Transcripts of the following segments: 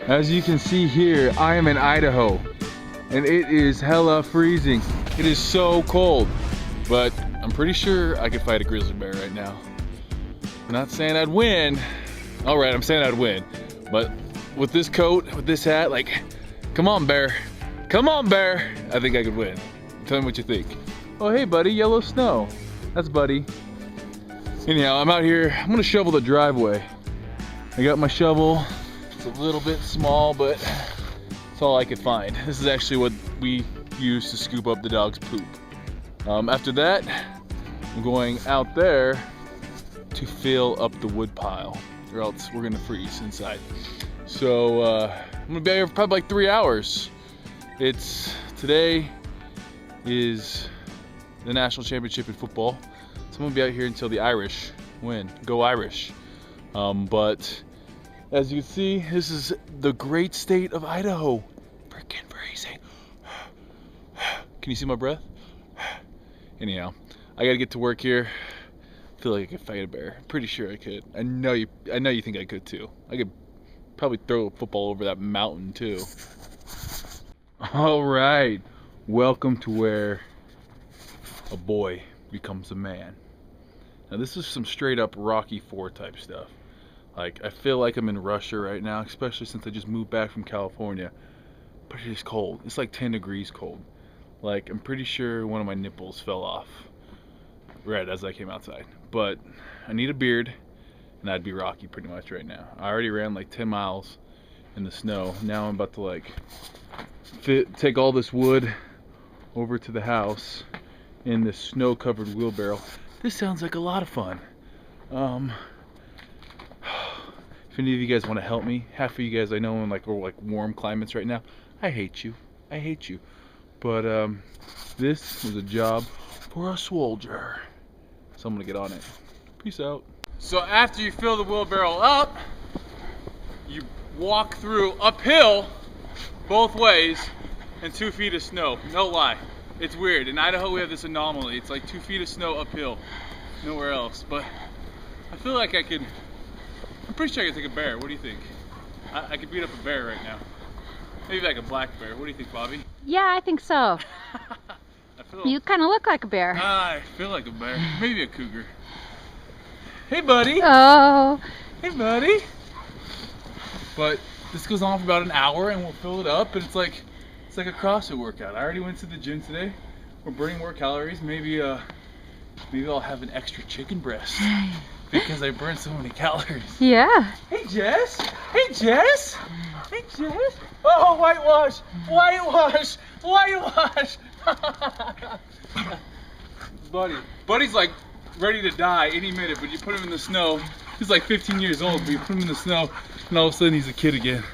As you can see here, I am in Idaho, and it is hella freezing. It is so cold, but I'm pretty sure I could fight a grizzly bear right now. I'm not saying I'd win. All right, I'm saying I'd win, but with this coat, with this hat, like, come on, bear. Come on, bear. I think I could win. Tell me what you think. Oh, hey, buddy, yellow snow. That's Buddy. Anyhow, I'm out here. I'm gonna shovel the driveway. I got my shovel. It's a little bit small, but it's all I could find. This is actually what we use to scoop up the dog's poop. After that, I'm going out there to fill up the wood pile, or else we're gonna freeze inside. So I'm gonna be out here for probably like 3 hours. Today is the national championship in football, so I'm gonna be out here until the Irish win. Go Irish! But as you can see, this is the great state of Idaho. Freaking freezing. Can you see my breath? Anyhow, I gotta get to work here. I feel like I could fight a bear. Pretty sure I could. I know you think I could too. I could probably throw a football over that mountain too. All right, welcome to where a boy becomes a man. Now this is some straight up Rocky IV type stuff. Like, I feel like I'm in Russia right now, especially since I just moved back from California. But it is cold. It's like 10 degrees cold. Like, I'm pretty sure one of my nipples fell off right as I came outside. But I need a beard, and I'd be Rocky pretty much right now. I already ran like 10 miles in the snow. Now I'm about to like take all this wood over to the house in this snow-covered wheelbarrow. This sounds like a lot of fun. If any of you guys want to help me, half of you guys I know in like warm climates right now, I hate you. I hate you. But this is a job for a Swoldier. So I'm gonna get on it. Peace out. So after you fill the wheelbarrow up, you walk through uphill both ways and 2 feet of snow. No lie. It's weird. In Idaho we have this anomaly. It's like 2 feet of snow uphill. Nowhere else. But I feel like I'm pretty sure I could take a bear. What do you think? I could beat up a bear right now. Maybe like a black bear. What do you think, Bobby? Yeah, I think so. You kind of look like a bear. I feel like a bear. Maybe a cougar. Hey, buddy. Oh. Hey, buddy. But this goes on for about an hour, and we'll fill it up, and it's like a CrossFit workout. I already went to the gym today. We're burning more calories. Maybe I'll have an extra chicken breast because I burned so many calories. Yeah. Hey, Jess. Hey, Jess. Hey, Jess. Oh, whitewash. Whitewash. Whitewash. Buddy's like ready to die any minute, but you put him in the snow. He's like 15 years old, but you put him in the snow, and all of a sudden he's a kid again.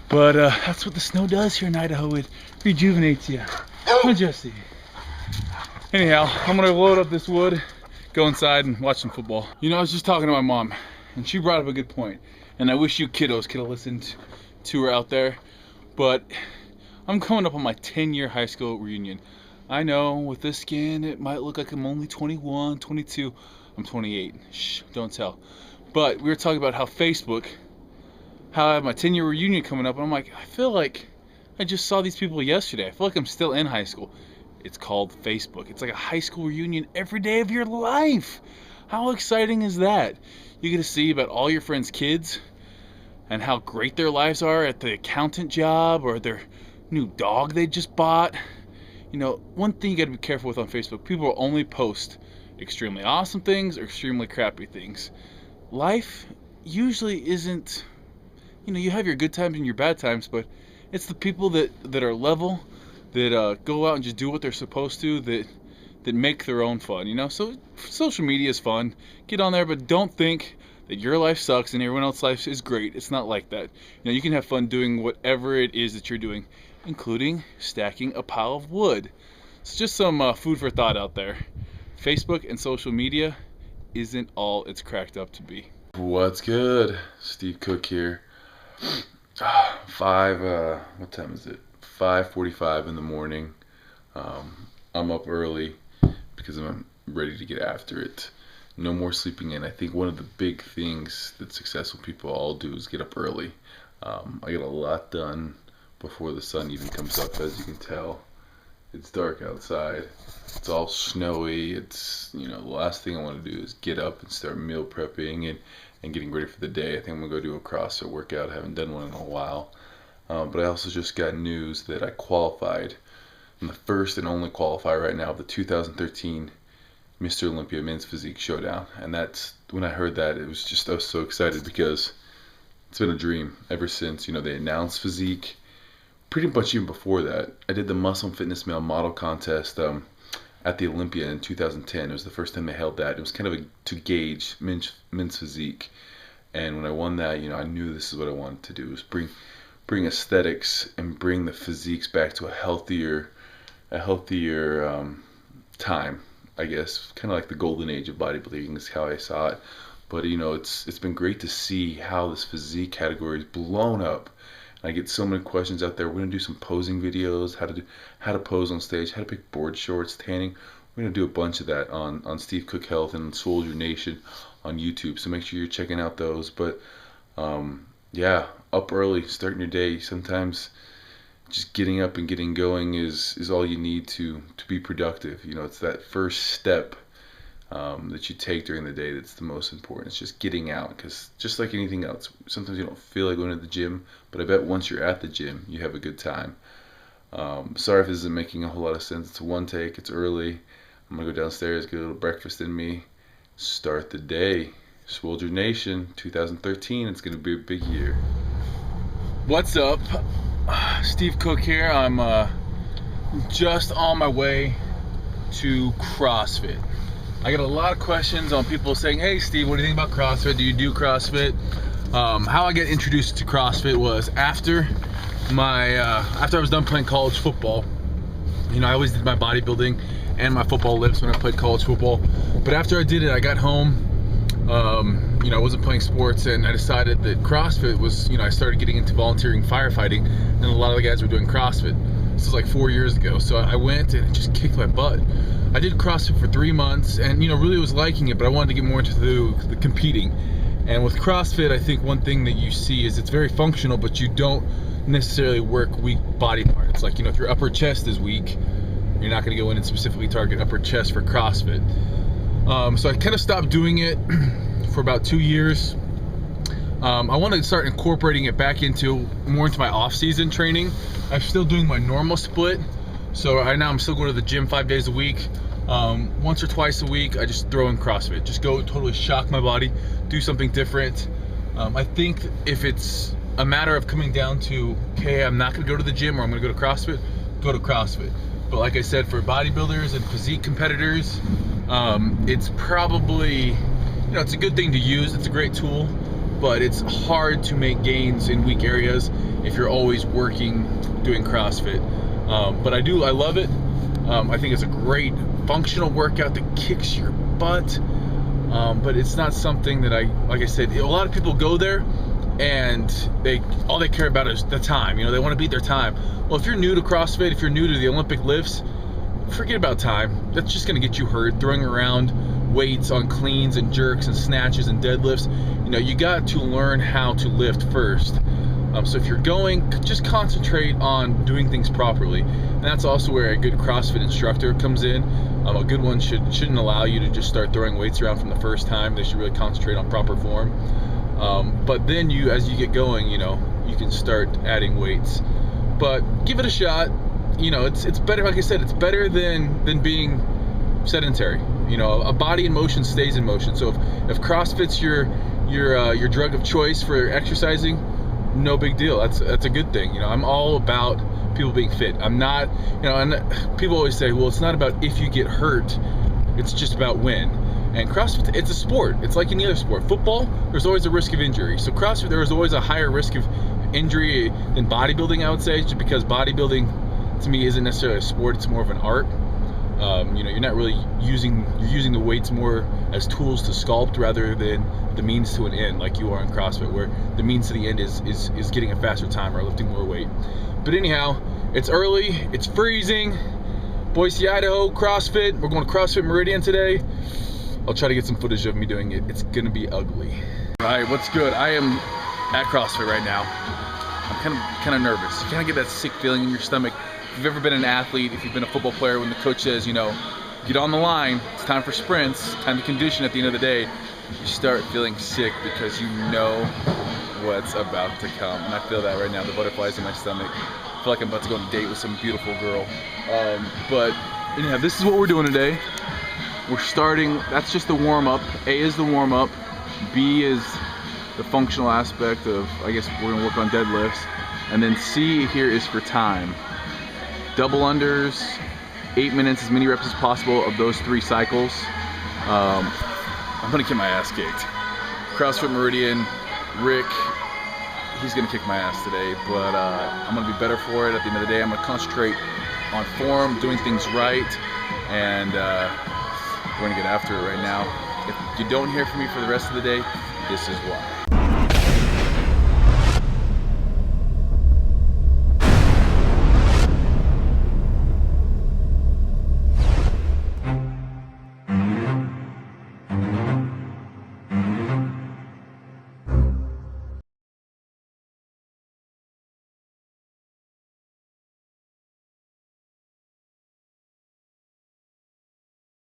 But that's what the snow does here in Idaho. It rejuvenates you. Huh, Jesse? Anyhow, I'm gonna load up this wood, go inside, and watch some football. You know, I was just talking to my mom, and she brought up a good point. And I wish you kiddos could have listened to her out there. But I'm coming up on my 10-year high school reunion. I know, with this skin, it might look like I'm only 21, 22. I'm 28. Shh, don't tell. But we were talking about how I have my 10-year reunion coming up, and I'm like, I feel like I just saw these people yesterday. I feel like I'm still in high school. It's called Facebook. It's like a high school reunion every day of your life. How exciting is that? You get to see about all your friends' kids and how great their lives are at the accountant job or their new dog they just bought. You know, one thing you got to be careful with on Facebook, people will only post extremely awesome things or extremely crappy things. Life usually isn't, you know, you have your good times and your bad times, but it's the people that are level, that go out and just do what they're supposed to, that make their own fun, you know? So social media is fun. Get on there, but don't think that your life sucks and everyone else's life is great. It's not like that. You know, you can have fun doing whatever it is that you're doing, including stacking a pile of wood. It's just some food for thought out there. Facebook and social media isn't all it's cracked up to be. What's good? Steve Cook here. What time is it? 5:45 in the morning. I'm up early because I'm ready to get after it. No more sleeping in. I think one of the big things that successful people all do is get up early. I get a lot done before the sun even comes up. As you can tell, it's dark outside. It's all snowy. It's, you know, the last thing I want to do is get up and start meal prepping and getting ready for the day. I think I'm gonna go do a CrossFit workout. I haven't done one in a while. But I also just got news that I qualified. I'm the first and only qualifier right now of the 2013 Mr. Olympia Men's Physique Showdown. And that's, when I heard that, I was so excited, because it's been a dream ever since, you know, they announced physique. Pretty much even before that, I did the Muscle and Fitness Male Model Contest at the Olympia in 2010. It was the first time they held that. It was kind of to gauge men's physique. And when I won that, you know, I knew this is what I wanted to do, was bring aesthetics and bring the physiques back to a healthier time, I guess. Kind of like the golden age of bodybuilding is how I saw it. But, you know, it's been great to see how this physique category is blown up. I get so many questions out there. We're gonna do some posing videos, how to pose on stage, how to pick board shorts, tanning. We're gonna do a bunch of that on Steve Cook Health and Swoldier Nation on YouTube. So make sure you're checking out those. But yeah, up early, starting your day. Sometimes just getting up and getting going is all you need to be productive. You know, it's that first step that you take during the day that's the most important. It's just getting out, because just like anything else, sometimes you don't feel like going to the gym, but I bet once you're at the gym, you have a good time. Sorry if this isn't making a whole lot of sense. It's a one take, it's early. I'm gonna go downstairs, get a little breakfast in me, start the day. Swoldier Nation 2013, it's gonna be a big year. What's up? Steve Cook here. I'm just on my way to CrossFit. I get a lot of questions on people saying, hey Steve, what do you think about CrossFit? Do you do CrossFit? How I got introduced to CrossFit was after I was done playing college football. You know, I always did my bodybuilding and my football lifts when I played college football. But after I did it, I got home. You know, I wasn't playing sports, and I decided that CrossFit was, you know, I started getting into volunteering firefighting, and a lot of the guys were doing CrossFit. This was like 4 years ago. So I went and it just kicked my butt. I did CrossFit for 3 months, and, you know, really was liking it, but I wanted to get more into the competing. And with CrossFit, I think one thing that you see is it's very functional, but you don't necessarily work weak body parts. Like, you know, if your upper chest is weak, you're not going to go in and specifically target upper chest for CrossFit. So I kind of stopped doing it for about 2 years. I want to start incorporating it back more into my off-season training. I'm still doing my normal split. So right now I'm still going to the gym 5 days a week. Once or twice a week, I just throw in CrossFit. Just go totally shock my body, do something different. I think if it's a matter of coming down to, okay, I'm not going to go to the gym or I'm going to go to CrossFit, go to CrossFit. But like I said, for bodybuilders and physique competitors, it's probably, you know, it's a good thing to use. It's a great tool, but it's hard to make gains in weak areas if you're always working doing CrossFit. But I love it. I think it's a great functional workout that kicks your butt. But it's not something that like I said, a lot of people go there and all they care about is the time. You know, they want to beat their time. Well, if you're new to CrossFit, if you're new to the Olympic lifts, forget about time. That's just going to get you hurt throwing around weights on cleans and jerks and snatches and deadlifts. You know, you got to learn how to lift first. So if you're going, just concentrate on doing things properly. And that's also where a good CrossFit instructor comes in. A good one shouldn't allow you to just start throwing weights around from the first time. They should really concentrate on proper form. But then as you get going, you know, you can start adding weights. But give it a shot. You know, it's better, like I said, it's better than being sedentary. You know, a body in motion stays in motion. So if CrossFit's your drug of choice for exercising, no big deal. That's a good thing. You know, I'm all about people being fit. I'm not, you know, and people always say, well, it's not about if you get hurt, it's just about when. And CrossFit, it's a sport. It's like any other sport. Football, there's always a risk of injury. So CrossFit, there is always a higher risk of injury than bodybuilding, I would say, just because bodybuilding to me isn't necessarily a sport, it's more of an art. You know, you're not really using the weights more as tools to sculpt rather than the means to an end, like you are in CrossFit, where the means to the end is getting a faster time or lifting more weight. But anyhow, it's early, it's freezing. Boise, Idaho, CrossFit. We're going to CrossFit Meridian today. I'll try to get some footage of me doing it. It's gonna be ugly. All right, what's good? I am at CrossFit right now. kind of nervous. You kind of get that sick feeling in your stomach. If you've ever been an athlete, if you've been a football player, when the coach says, you know, get on the line, it's time for sprints, time to condition at the end of the day, you start feeling sick because you know what's about to come. And I feel that right now, the butterflies in my stomach. I feel like I'm about to go on a date with some beautiful girl. But yeah, this is what we're doing today. We're starting, that's just the warm-up. A is the warm-up. B is the functional aspect of, I guess we're gonna work on deadlifts. And then C here is for time. Double unders, 8 minutes, as many reps as possible of those 3 cycles. I'm gonna get my ass kicked. CrossFit Meridian, Rick, he's gonna kick my ass today, but I'm gonna be better for it. At the end of the day, I'm gonna concentrate on form, doing things right, and we're gonna get after it right now. If you don't hear from me for the rest of the day, this is why.